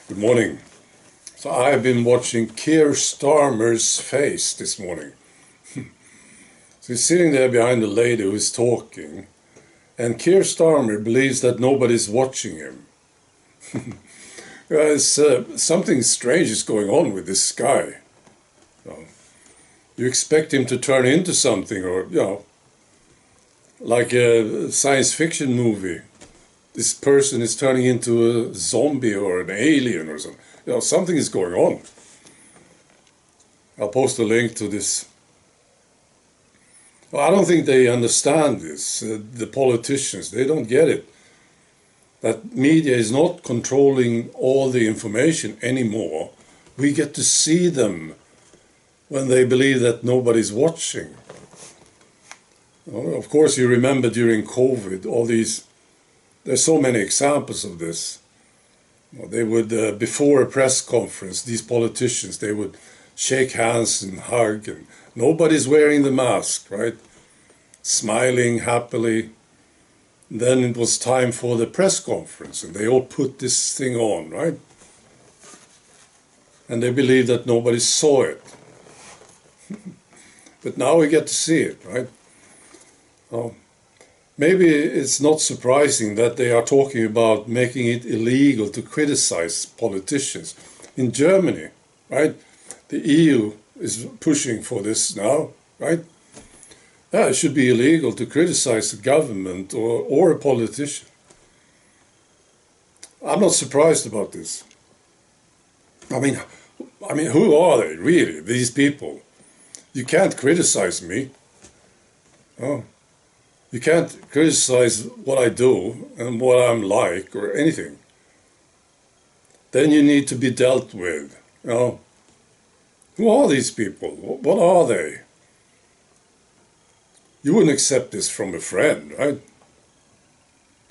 Good morning. So I've been watching Keir Starmer's face this morning. So he's sitting there behind the lady who's talking, and Keir Starmer believes that nobody's watching him. Something strange is going on with this guy. You expect him to turn into something, or, like a science fiction movie. This person is turning into a zombie or an alien or something. Something is going on. I'll post a link to this. Well, I don't think they understand this. The politicians, they don't get it. That media is not controlling all the information anymore. We get to see them when they believe that nobody's watching. Of course, you remember during COVID, there's so many examples of this. They would, before a press conference, these politicians, they would shake hands and hug, and nobody's wearing the mask, right? Smiling happily. Then it was time for the press conference, and they all put this thing on, right? And they believed that nobody saw it. But now we get to see it, right? Maybe it's not surprising that they are talking about making it illegal to criticize politicians. In Germany, right, the EU is pushing for this now, right? Yeah, it should be illegal to criticize the government or a politician. I'm not surprised about this. I mean, who are they, really, these people? You can't criticize me. Oh. You can't criticize what I do and what I'm like or anything. Then you need to be dealt with. Who are these people? What are they? You wouldn't accept this from a friend, right?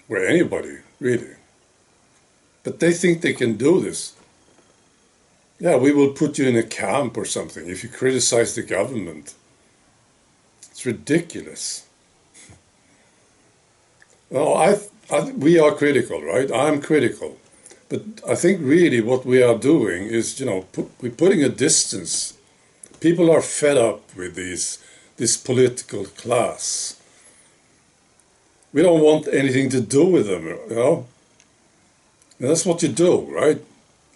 Or anybody, really. But they think they can do this. Yeah, we will put you in a camp or something if you criticize the government. It's ridiculous. Well, we are critical, right? I'm critical. But I think really what we are doing is, we're putting a distance. People are fed up with this political class. We don't want anything to do with them, And that's what you do, right?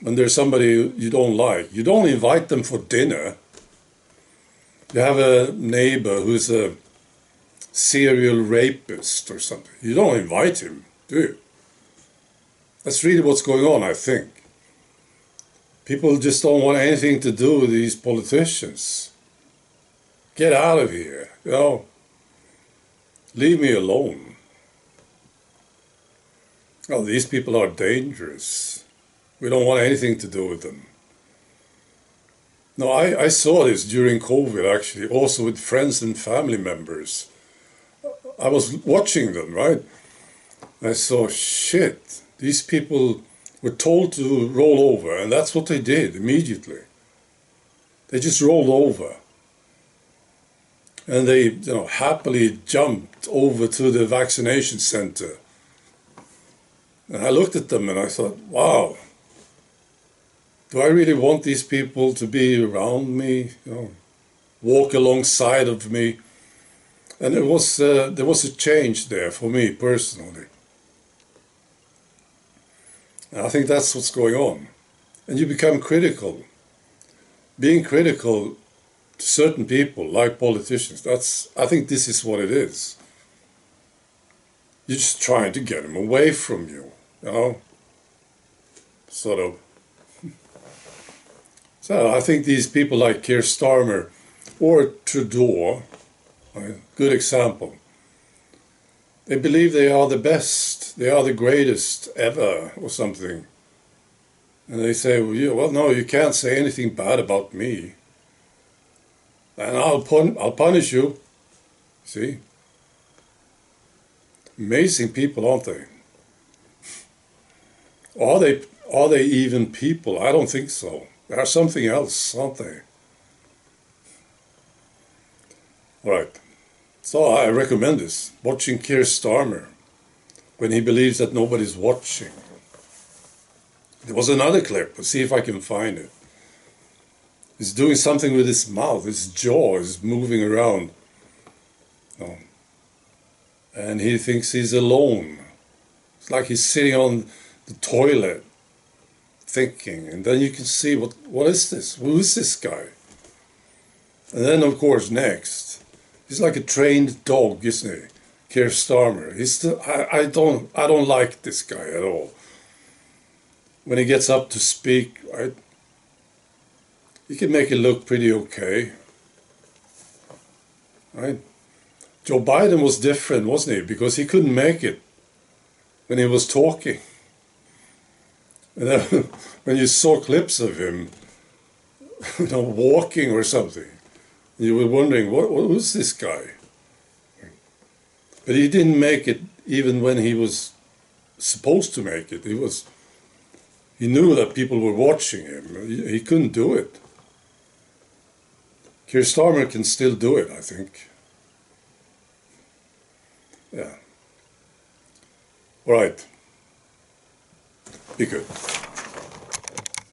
When there's somebody you don't like, you don't invite them for dinner. You have a neighbor who's a serial rapist or something. You don't invite him, do you? That's really what's going on, I think. People just don't want anything to do with these politicians. Get out of here, Leave me alone. These people are dangerous. We don't want anything to do with them. No, I saw this during COVID, actually, also with friends and family members. I was watching them, right? I saw, shit, these people were told to roll over, and that's what they did immediately. They just rolled over. And they, happily jumped over to the vaccination center. And I looked at them and I thought, wow, do I really want these people to be around me, walk alongside of me? And there was a change there for me personally. And I think that's what's going on. And you become critical. Being critical to certain people, like politicians, I think this is what it is. You're just trying to get them away from you, Sort of. So I think these people like Keir Starmer or Trudeau, a good example. They believe they are the best, they are the greatest ever, or something. And they say, well, no, you can't say anything bad about me. And I'll punish you. See? Amazing people, aren't they? Are they even people? I don't think so. They are something else, aren't they? All right. So I recommend this, watching Keir Starmer when he believes that nobody's watching. There was another clip, let's see if I can find it. He's doing something with his mouth, his jaw is moving around. Oh. And he thinks he's alone. It's like he's sitting on the toilet, thinking, and then you can see, what is this? Who is this guy? And then, of course, next, he's like a trained dog, isn't he? Keir Starmer. I don't like this guy at all. When he gets up to speak, right, he can make it look pretty okay, right? Joe Biden was different, wasn't he? Because he couldn't make it when he was talking. And then when you saw clips of him, walking or something, you were wondering, what was this guy? But he didn't make it even when he was supposed to make it. He knew that people were watching him. He couldn't do it. Keir Starmer can still do it, I think. Yeah. All right. Be good.